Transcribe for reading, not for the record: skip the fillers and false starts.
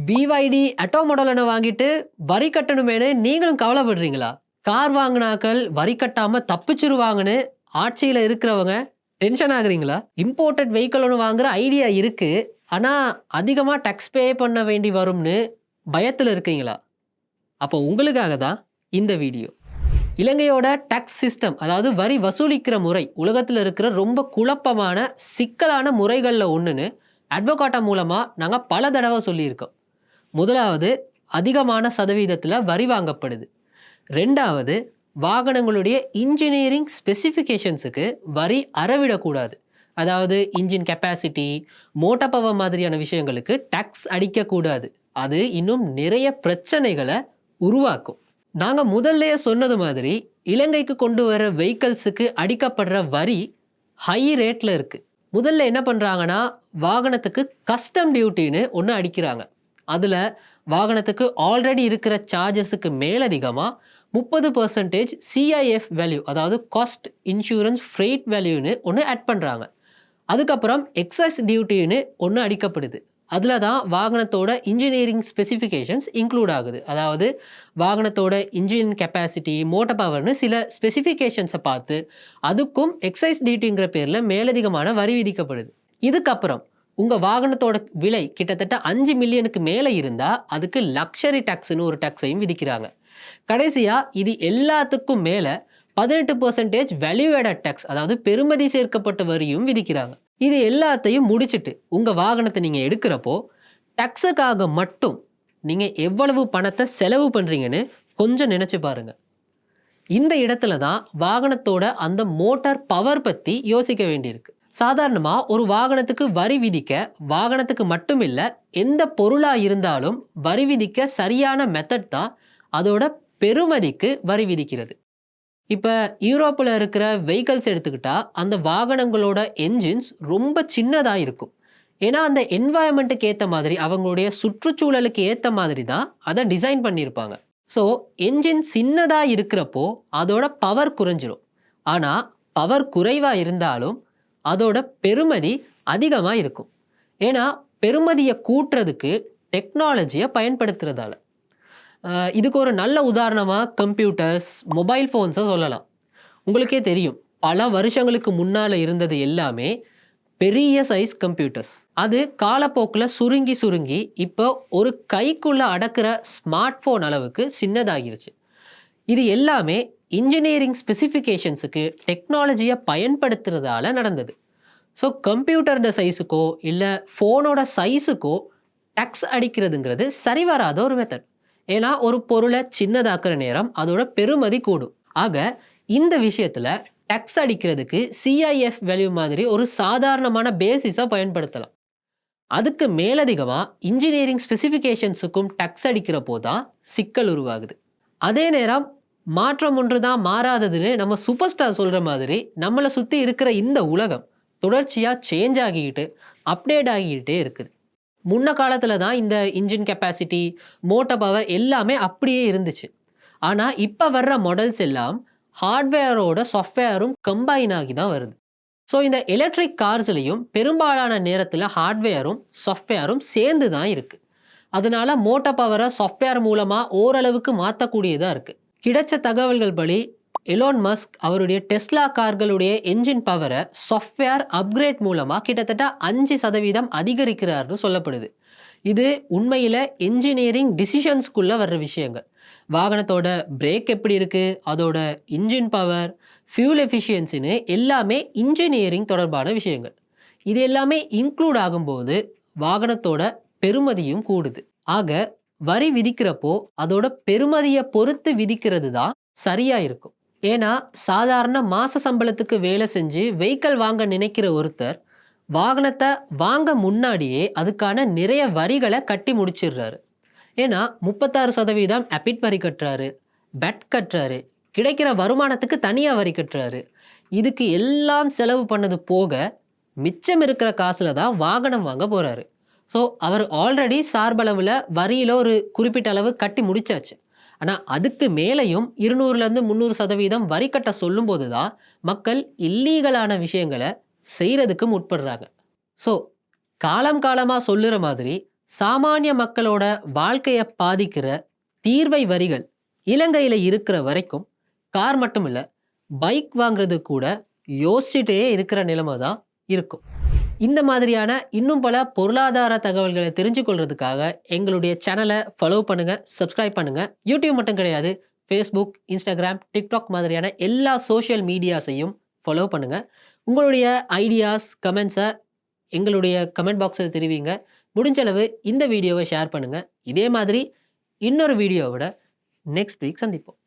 பிவைடி Atto model வாங்கிட்டு வரி கட்டணுமேனு நீங்களும் கவலைப்படுறீங்களா? கார் வாங்கினாக்கள் வரி கட்டாம தப்பிச்சிருவாங்கன்னு ஆட்சியில் இருக்கிறவங்க டென்ஷன் ஆகுறீங்களா? இம்போர்ட்டட் வெஹிக்கிள் ஒன்று வாங்குற ஐடியா இருக்கு, ஆனால் அதிகமாக டேக்ஸ் பே பண்ண வேண்டி வரும்னு பயத்தில் இருக்கீங்களா? அப்போ உங்களுக்காக தான் இந்த வீடியோ. இலங்கையோட டேக்ஸ் சிஸ்டம், அதாவது வரி வசூலிக்கிற முறை உலகத்தில் இருக்கிற ரொம்ப குழப்பமான சிக்கலான முறைகளில் ஒன்றுன்னு அட்வொகாட்டா மூலமாக நாங்கள் பல தடவை சொல்லியிருக்கோம். முதலாவது, அதிகமான சதவீதத்தில் வரி வாங்கப்படுது. ரெண்டாவது, வாகனங்களுடைய இன்ஜினியரிங் ஸ்பெசிஃபிகேஷன்ஸுக்கு வரி அறவிடக்கூடாது. அதாவது இன்ஜின் கெப்பாசிட்டி, மோட்டார் பவர் மாதிரியான விஷயங்களுக்கு டேக்ஸ் அடிக்கக்கூடாது. அது இன்னும் நிறைய பிரச்சனைகளை உருவாக்கும். நாங்கள் முதல்லையே சொன்னது மாதிரி இலங்கைக்கு கொண்டு வர வெஹிக்கல்ஸுக்கு அடிக்கப்படுற வரி ஹை ரேட்டில் இருக்குது. முதல்ல என்ன பண்ணுறாங்கன்னா, வாகனத்துக்கு கஸ்டம் டியூட்டின்னு ஒன்று அடிக்கிறாங்க. அதில் வாகனத்துக்கு ஆல்ரெடி இருக்கிற சார்ஜஸுக்கு மேலதிகமாக 30% சிஐஎஃப் வேல்யூ, அதாவது காஸ்ட் இன்சூரன்ஸ் ஃப்ரைட் வேல்யூன்னு ஒன்று ஆட் பண்ணுறாங்க. அதுக்கப்புறம் எக்ஸைஸ் டியூட்டின்னு ஒன்று அடிக்கப்படுது. அதில் தான் வாகனத்தோட இன்ஜினியரிங் ஸ்பெசிஃபிகேஷன்ஸ் இன்க்ளூட் ஆகுது. அதாவது வாகனத்தோட இன்ஜின் கெப்பாசிட்டி, மோட்டார் பவர்னு சில ஸ்பெசிஃபிகேஷன்ஸை பார்த்து அதுக்கும் எக்ஸைஸ் டியூட்டிங்கிற பேரில் மேலதிகமான வரி விதிக்கப்படுது. இதுக்கப்புறம் உங்கள் வாகனத்தோட விலை கிட்டத்தட்ட 5 மில்லியனுக்கு மேலே இருந்தால் அதுக்கு லக்ஸரி டேக்ஸ்னு ஒரு டேக்ஸையும் விதிக்கிறாங்க. கடைசியாக இது எல்லாத்துக்கும் மேலே 18% வேல்யூ ஆடட் டேக்ஸ், அதாவது பெறுமதி சேர்க்கப்பட்ட வரியும் விதிக்கிறாங்க. இது எல்லாத்தையும் முடிச்சுட்டு உங்கள் வாகனத்தை நீங்கள் எடுக்கிறப்போ டேக்ஸுக்காக மட்டும் நீங்கள் எவ்வளவு பணத்தை செலவு பண்ணுறீங்கன்னு கொஞ்சம் நினச்சி பாருங்கள். இந்த இடத்துல தான் வாகனத்தோட அந்த மோட்டார் பவர் பற்றி யோசிக்க வேண்டியிருக்கு. சாதாரணமாக ஒரு வாகனத்துக்கு வரி விதிக்க, வாகனத்துக்கு மட்டும் இல்லை எந்த பொருளாக இருந்தாலும் வரி விதிக்க சரியான மெத்தட் தான் அதோட பெறுமதிக்கு வரி விதிக்கிறது. இப்போ யூரோப்பில் இருக்கிற வெஹிக்கல்ஸ் எடுத்துக்கிட்டால் அந்த வாகனங்களோட என்ஜின்ஸ் ரொம்ப சின்னதாக இருக்கும். ஏன்னா அந்த என்வாயன்மெண்ட்டுக்கு ஏற்ற மாதிரி, அவங்களுடைய சுற்றுச்சூழலுக்கு ஏற்ற மாதிரி தான் அதை டிசைன் பண்ணியிருப்பாங்க. ஸோ என்ஜின் சின்னதாக இருக்கிறப்போ அதோட பவர் குறைஞ்சிரும். ஆனால் பவர் குறைவாக இருந்தாலும் அதோட பெறுமதி அதிகமாக இருக்கும். ஏன்னா பெறுமதியை கூட்டுறதுக்கு டெக்னாலஜியை பயன்படுத்துறதால. இதுக்கு ஒரு நல்ல உதாரணமாக கம்ப்யூட்டர்ஸ், மொபைல் ஃபோன்ஸை சொல்லலாம். உங்களுக்கே தெரியும், பல வருஷங்களுக்கு முன்னால் இருந்தது எல்லாமே பெரிய சைஸ் கம்ப்யூட்டர்ஸ். அது காலப்போக்கில் சுருங்கி இப்போ ஒரு கைக்குள்ளே அடக்கிற ஸ்மார்ட் ஃபோன் அளவுக்கு சின்னதாகிருச்சு. இது எல்லாமே இன்ஜினியரிங் ஸ்பெசிஃபிகேஷன்ஸுக்கு டெக்னாலஜியை பயன்படுத்துறதால நடந்தது. ஸோ கம்ப்யூட்டரோட சைஸுக்கோ இல்லை ஃபோனோட சைஸுக்கோ டேக்ஸ் அடிக்கிறதுங்கிறது சரி வராத ஒரு மெத்தட். ஏன்னா ஒரு பொருளை சின்னதாக்குற நேரம் அதோட பெறுமதி கூடும். ஆக இந்த விஷயத்தில் டேக்ஸ் அடிக்கிறதுக்கு சிஐஎஃப் வேல்யூ மாதிரி ஒரு சாதாரணமான பேசிஸை பயன்படுத்தலாம். அதுக்கு மேலதிகமாக இன்ஜினியரிங் ஸ்பெசிஃபிகேஷன்ஸுக்கும் டேக்ஸ் அடிக்கிறப்போ தான் சிக்கல் உருவாகுது. அதே நேரம் மாற்றம் ஒன்று தான் மாறாததுன்னு நம்ம சூப்பர் ஸ்டார் சொல்கிற மாதிரி நம்மளை சுற்றி இருக்கிற இந்த உலகம் தொடர்ச்சியாக சேஞ்ச் ஆகிக்கிட்டு அப்டேட் ஆகிக்கிட்டே இருக்குது. முன்ன காலத்தில் தான் இந்த இன்ஜின் கெப்பாசிட்டி, மோட்டார் பவர் எல்லாமே அப்படியே இருந்துச்சு. ஆனால் இப்போ வர்ற மாடல்ஸ் எல்லாம் ஹார்ட்வேரோட சாஃப்ட்வேரும் கம்பைன் ஆகி தான் வருது. ஸோ இந்த எலக்ட்ரிக் கார்ஸ்லையும் பெரும்பாலான நேரத்தில் ஹார்ட்வேரும் சாஃப்ட்வேரும் சேர்ந்து தான் இருக்குது. அதனால மோட்டார் பவரை சாஃப்ட்வேர் மூலமாக ஓரளவுக்கு மாற்றக்கூடியதாக இருக்குது. கிடைச்ச தகவல்கள் படி எலோன் மஸ்க் அவருடைய டெஸ்லா கார்களுடைய என்ஜின் பவரை சாஃப்ட்வேர் அப்கிரேட் மூலமாக கிட்டத்தட்ட 5% அதிகரிக்கிறார்னு சொல்லப்படுது. இது உண்மையில் என்ஜினியரிங் டிசிஷன்ஸ்குள்ளே வர்ற விஷயங்கள். வாகனத்தோட பிரேக் எப்படி இருக்குது, அதோட இன்ஜின் பவர், ஃபியூல் எஃபிஷியன்சின்னு எல்லாமே இன்ஜினியரிங் தொடர்பான விஷயங்கள். இது எல்லாமே இன்க்ளூட் ஆகும்போது வாகனத்தோட பெறுமதியும் கூடுது. ஆக வரி விதிக்கிறப்போ அதோட பெறுமதியை பொறுத்து விதிக்கிறது தான் சரியாக இருக்கும். ஏன்னா சாதாரண மாத சம்பளத்துக்கு வேலை செஞ்சு வெஹிக்கிள் வாங்க நினைக்கிற ஒருத்தர் வாகனத்தை வாங்க முன்னாடியே அதுக்கான நிறைய வரிகளை கட்டி முடிச்சிடுறாரு. ஏன்னா 36% அபிட் வரி கட்டுறாரு, பெட் கட்டுறாரு, கிடைக்கிற வருமானத்துக்கு தனியாக வரி கட்டுறாரு. இதுக்கு எல்லாம் செலவு பண்ணது போக மிச்சம் இருக்கிற காசில் தான் வாகனம் வாங்க போகிறாரு. ஸோ அவர் ஆல்ரெடி சார்பளவில் வரியில் ஒரு குறிப்பிட்ட அளவு கட்டி முடிச்சாச்சு. ஆனால் அதுக்கு மேலேயும் 200லேருந்து 300% வரி கட்ட சொல்லும்போது தான் மக்கள் இல்லீகலான விஷயங்களை செய்கிறதுக்கு முற்படுறாங்க. ஸோ காலமாக சொல்லுற மாதிரி சாமானிய மக்களோட வாழ்க்கையை பாதிக்கிற தீர்வை வரிகள் இலங்கையில் இருக்கிற வரைக்கும் கார் மட்டும் இல்லை, பைக் வாங்குறது கூட யோசிச்சுட்டே இருக்கிற நிலைமை தான் இருக்கும். இந்த மாதிரியான இன்னும் பல பொருளாதார தகவல்களை தெரிஞ்சு கொள்றதுக்காக எங்களுடைய சேனலை ஃபாலோ பண்ணுங்க, சப்ஸ்கிரைப் பண்ணுங்க. யூடியூப் மட்டும் கிடையாது, ஃபேஸ்புக், இன்ஸ்டாகிராம், டிக்டாக் மாதிரியான எல்லா சோஷியல் மீடியாஸையும் ஃபாலோ பண்ணுங்க. உங்களுடைய ஐடியாஸ், கமெண்ட்ஸை எங்களுடைய கமெண்ட் பாக்ஸில் தெரிவிங்க. முடிஞ்சளவு இந்த வீடியோவை ஷேர் பண்ணுங்க. இதே மாதிரி இன்னொரு வீடியோவோட நெக்ஸ்ட் வீக் சந்திப்போம்.